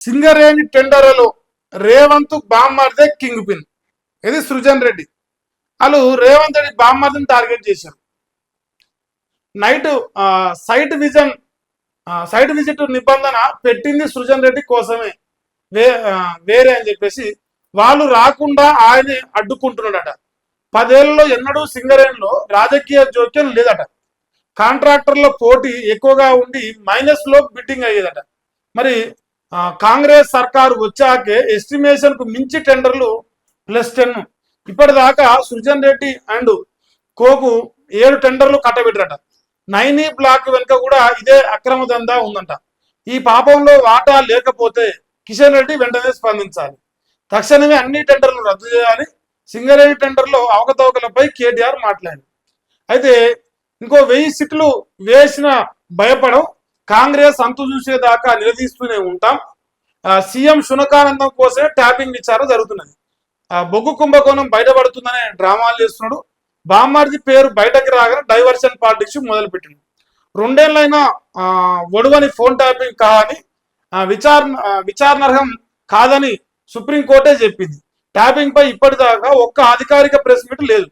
సింగరేణి టెండర్లలో రేవంత్ బామ్మర్దే kingpin. ఇది సృజన్ రెడ్డి. వాళ్ళు రేవంత్ రెడ్డి బామ్మర్దిని టార్గెట్ చేశారు. Night sight vision site visit నిబంధన పెట్టింది సృజన్ రెడ్డి కోసమే, వేరే అని చెప్పేసి వాళ్ళు రాకుండా ఆయన అడ్డుకుంటున్నాడట. 10 ఏళ్లలో ఎన్నడూ సింగరేణిలో రాజకీయ జోక్యం లేదట. కాంట్రాక్టర్ల పోటీ ఎక్కువగా ఉండి మైనస్ లో బిడ్డింగ్ అయ్యేదట. మరి కాంగ్రెస్ సర్కారు వచ్చాకే ఎస్టిమేషన్ కు మించి టెండర్లు +10. ఇప్పటిదాకా సృజన్ రెడ్డి అండ్ కోకు 7 టెండర్లు కట్టబెట్టారట. నైని బ్లాక్ వెనుక కూడా ఇదే అక్రమ దందా ఉందంట. ఈ పాపంలో వాటా లేకపోతే కిషన్ రెడ్డి వెంటనే స్పందించాలి, తక్షణమే అన్ని టెండర్లు రద్దు చేయాలి. సింగరేణి టెండర్లో అవకతవకలపై కేటీఆర్ మాట్లాడారు. అయితే ఇంకో 1000 సీట్లు వేసిన భయపడం, కాంగ్రెస్ అంతు చూసేదాకా నిలదీస్తూనే ఉంటాం. సీఎం శునకానందం కోసమే ట్యాపింగ్ విచారణ జరుగుతున్నది. బొగ్గు కుంభకోణం బయటపడుతుందనే డ్రామాలు చేస్తున్నాడు. బామ్మార్ది పేరు బయటకు రాగానే డైవర్షన్ పాలిటిక్స్ మొదలుపెట్టింది. 2 ఏళ్ళైనా ఒడవని ఫోన్ ట్యాపింగ్ కాని విచారణార్హం కాదని సుప్రీంకోర్టే చెప్పింది. ట్యాపింగ్ పై ఇప్పటిదాకా ఒక్క అధికారిక ప్రెస్ మీట్ లేదు.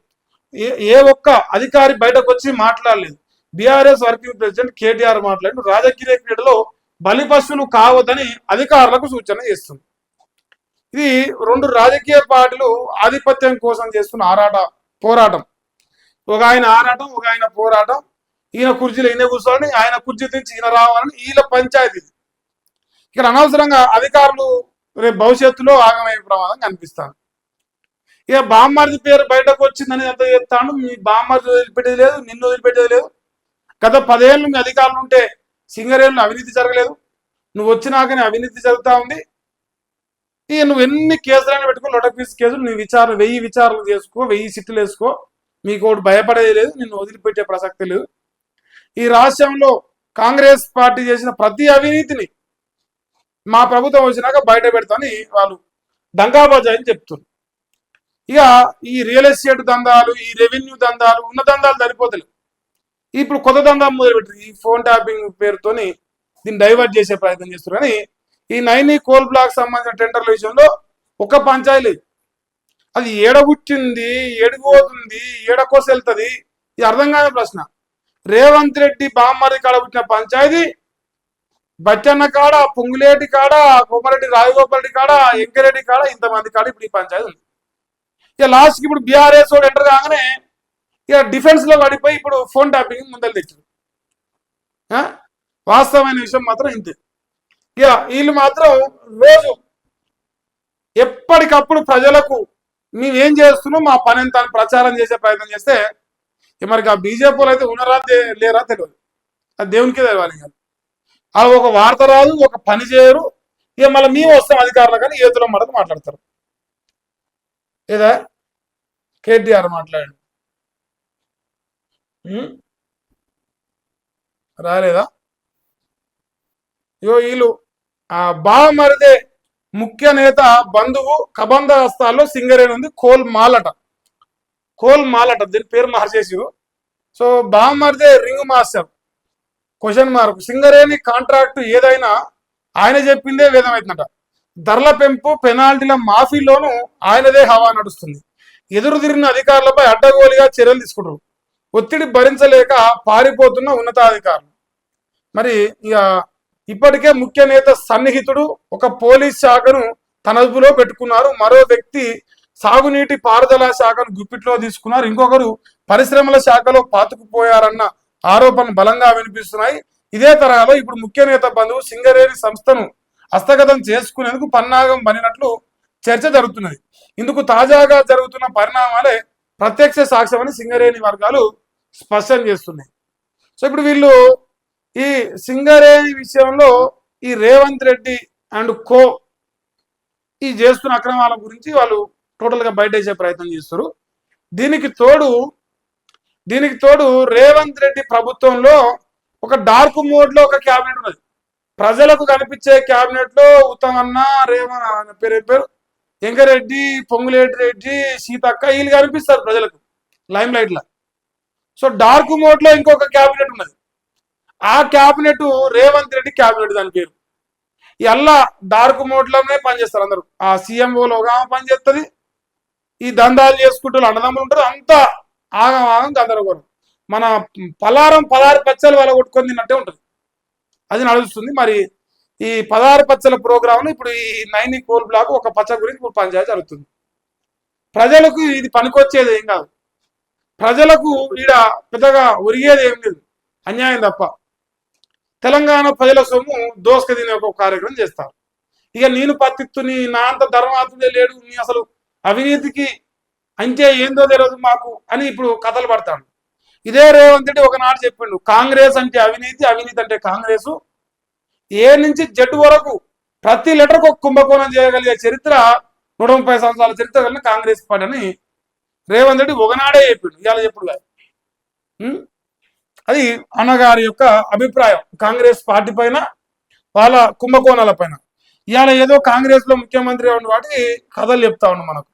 ఏ ఒక్క అధికారి బయటకు వచ్చి మాట్లాడలేదు. బీఆర్ఎస్ వర్కింగ్ ప్రెసిడెంట్ కేటీఆర్ మాట్లాడి రాజకీయ క్రీడలో బలిపశువులు కావద్దని అధికారులకు సూచన చేస్తుంది. ఇది 2 రాజకీయ పార్టీలు ఆధిపత్యం కోసం చేస్తున్న పోరాటం. ఒక ఆయన ఆరాటం, ఒక ఆయన పోరాటం. ఈయన కుర్చీలో ఈయన కూర్చోని, ఆయన కుర్చీ నుంచి ఈయన రావాలని వీళ్ళ పంచాయతీ. ఇక్కడ అనవసరంగా అధికారులు రేపు భవిష్యత్తులో ఆగమయ్యే ప్రమాదం కనిపిస్తాను. ఇక బామ్మర్ది పేరు బయటకు వచ్చిందని ఎంత చెప్తాను. మీ బామ్మర్ది వదిలిపెట్టేది లేదు, నిన్ను వదిలిపెట్టేది లేదు. గత 10 ఏళ్ళు మీ అధికారులు ఉంటే సింగరేణిలో అవినీతి జరగలేదు, నువ్వు వచ్చినాకనే అవినీతి జరుగుతూ ఉంది. ఇక నువ్వు ఎన్ని కేసులైనా పెట్టుకో, లొటపీస్ కేసులు, నీ 1000 విచారణలు చేసుకో, 1000 సిట్టులు వేసుకో, మీకు ఒకటి భయపడేది లేదు, నిన్ను వదిలిపెట్టే ప్రసక్తి లేదు. ఈ రాష్ట్రంలో కాంగ్రెస్ పార్టీ చేసిన ప్రతి అవినీతిని మా ప్రభుత్వం వచ్చినాక బయట పెడతాని వాళ్ళు డంకాబాజాయని చెప్తున్నారు. ఇక ఈ రియల్ ఎస్టేట్ దందాలు, ఈ రెవెన్యూ దందాలు, ఉన్న దందాలు సరిపోతలేవు. ఇప్పుడు కొత్త దందా మొదలుపెట్టారు. ఈ ఫోన్ ట్యాపింగ్ పేరుతోని దీన్ని డైవర్ట్ చేసే ప్రయత్నం చేస్తారు. కానీ ఈ నైని కోల్ బ్లాక్ సంబంధించిన టెండర్ల విషయంలో ఒక పంచాయతీ, అది ఏడగుచ్చింది, ఏడిపోతుంది, ఏడకోసి వెళ్తుంది, ఇది అర్థం కాని ప్రశ్న. రేవంత్ రెడ్డి బామ్మరి కాడ పుట్టిన పంచాయతీ బచ్చన్న కాడ, పొంగులేటి కాడ, కొమ్మరెడ్డి రాజగోపాల్ రెడ్డి కాడ, ఎంకరెడ్డి కాడ, ఇంతమంది కాడ ఇప్పుడు ఈ పంచాయతీ ఉంది. ఇక లాస్ట్కి ఇప్పుడు బీఆర్ఎస్ వాడు ఎంటర్ కాగానే ఇక డిఫెన్స్ లో పడిపోయి ఇప్పుడు ఫోన్ ట్యాపింగ్ ముందలు తెచ్చారు. వాస్తవమైన విషయం మాత్రం ఇంతే. ఇక వీళ్ళు మాత్రం రోజు ఎప్పటికప్పుడు ప్రజలకు మేమేం చేస్తున్నాం, మా పని ఎంత ప్రచారం చేసే ప్రయత్నం చేస్తే మరికి ఆ బీజేపీలు అయితే ఉన్నారా లేరా తెలియదు, అది దేవునికే తెలియాలి. అది ఒక వార్త రాదు, ఒక పని చేయరు. ఇక మళ్ళీ మేము వస్తాం అధికారులు కానీ ఏతుల మడత మాట్లాడతారు. ఏదా కేటీఆర్ మాట్లాడండి, రాలేదా? ఇగో వీళ్ళు బామరిదే ముఖ్య నేత బంధువు కబంధ హస్తాల్లో సింగరేణి ఉంది, కోల్ మాలట దీని పేరు మార్చేసారు. సో బామరిదే రింగ్ మాస్టర్ ? సింగరేణి కాంట్రాక్టు ఏదైనా ఆయన చెప్పిందే వేదమవుతుందట. ధరల పెంపు, పెనాల్టీల మాఫీలోనూ ఆయనదే హవా నడుస్తుంది. ఎదురు తిరిగిన అధికారులపై అడ్డగోలుగా చర్యలు తీసుకుంటారు. ఒత్తిడి భరించలేక పారిపోతున్న ఉన్నతాధికారులు. మరి ఇక ఇప్పటికే ముఖ్య నేత సన్నిహితుడు ఒక పోలీస్ శాఖను తన అదుపులో పెట్టుకున్నారు. మరో వ్యక్తి సాగునీటి పారుదల శాఖను గుప్పిట్లో తీసుకున్నారు. ఇంకొకరు పరిశ్రమల శాఖలో పాతుకుపోయారన్న ఆరోపణలు బలంగా వినిపిస్తున్నాయి. ఇదే తరహాలో ఇప్పుడు ముఖ్య నేత బంధువు సింగరేణి సంస్థను హస్తగతం చేసుకునేందుకు పన్నాగం పనినట్లు చర్చ జరుగుతున్నది. ఇందుకు తాజాగా జరుగుతున్న పరిణామాలే ప్రత్యక్ష సాక్ష్యమని సింగరేణి వర్గాలు స్పష్టం చేస్తున్నాయి. సో ఇప్పుడు వీళ్ళు ఈ సింగరేణి విషయంలో ఈ రేవంత్ రెడ్డి అండ్ కో ఈ చేస్తున్న అక్రమాల గురించి వాళ్ళు టోటల్గా బయటేసే ప్రయత్నం చేస్తారు. దీనికి తోడు రేవంత్ రెడ్డి ప్రభుత్వంలో ఒక డార్క్ మోడ్ లో ఒక క్యాబినెట్ ఉన్నది. ప్రజలకు కనిపించే క్యాబినెట్ లో ఉత్తమన్న, పేరు ఎంకరెడ్డి, పొంగులేటి రెడ్డి, సీతక్క వీళ్ళు కనిపిస్తారు ప్రజలకు లైమ్ లైట్ లా. సో డార్క్ మోడ్ లో ఇంకొక క్యాబినెట్ ఉన్నది. ఆ క్యాబినెట్ రేవంత్ రెడ్డి క్యాబినెట్ దాని పేరు. అల్లా డార్క్ మోడ్లోనే పనిచేస్తారు అందరూ. ఆ సీఎంఓలో ఒక ఆమె పనిచేస్తుంది, ఈ దందాలు చేసుకుంటూ అన్నదమ్ములు ఉంటారు, అంతా ఆగం ఆగం గందరగోళం. మన పలారం 16 పచ్చలు వాళ్ళ కొట్టుకొని తిన్నట్టే ఉంటుంది, అది నడుస్తుంది. మరి ఈ 16 పచ్చల ప్రోగ్రామ్ ఇప్పుడు ఈ 9 కోల్ బ్లాక్ ఒక పచ్చ గురించి ఇప్పుడు పంచాయతీ జరుగుతుంది. ప్రజలకు ఇది పనికొచ్చేది ఏం కాదు, ప్రజలకు ఈడ పెద్దగా ఒరిగేది ఏం లేదు, అన్యాయం తప్ప. తెలంగాణ ప్రజల సొమ్ము దోసుక తినే ఒక కార్యక్రమం చేస్తారు. ఇక నేను పత్తిత్తుని నా అంత ధర్మాత్ముడే లేడు, నీ అసలు అవినీతికి అంటే ఏందో తెలియదు మాకు అని ఇప్పుడు కథలు పడతాడు. ఇదే రేవంత్ రెడ్డి ఒకనాడు చెప్పిండు, కాంగ్రెస్ అంటే అవినీతి, అవినీతి అంటే కాంగ్రెసు. ఏ నుంచి జెడ్ వరకు ప్రతి లెటర్కు ఒక కుంభకోణం చేయగలిగే చరిత్ర 130 సంవత్సరాల చరిత్ర కలిగిన కాంగ్రెస్ పార్టీ అని రేవంత్ రెడ్డి ఒకనాడే చెప్పిండు, ఇవాళ చెప్పుడు కాదు. అది అన్నగారి యొక్క అభిప్రాయం కాంగ్రెస్ పార్టీ పైన, వాళ్ళ కుంభకోణాల పైన. ఇవాళ ఏదో కాంగ్రెస్ లో ముఖ్యమంత్రి ఉన్న వాటి కథలు చెప్తా ఉన్నాం మనకు.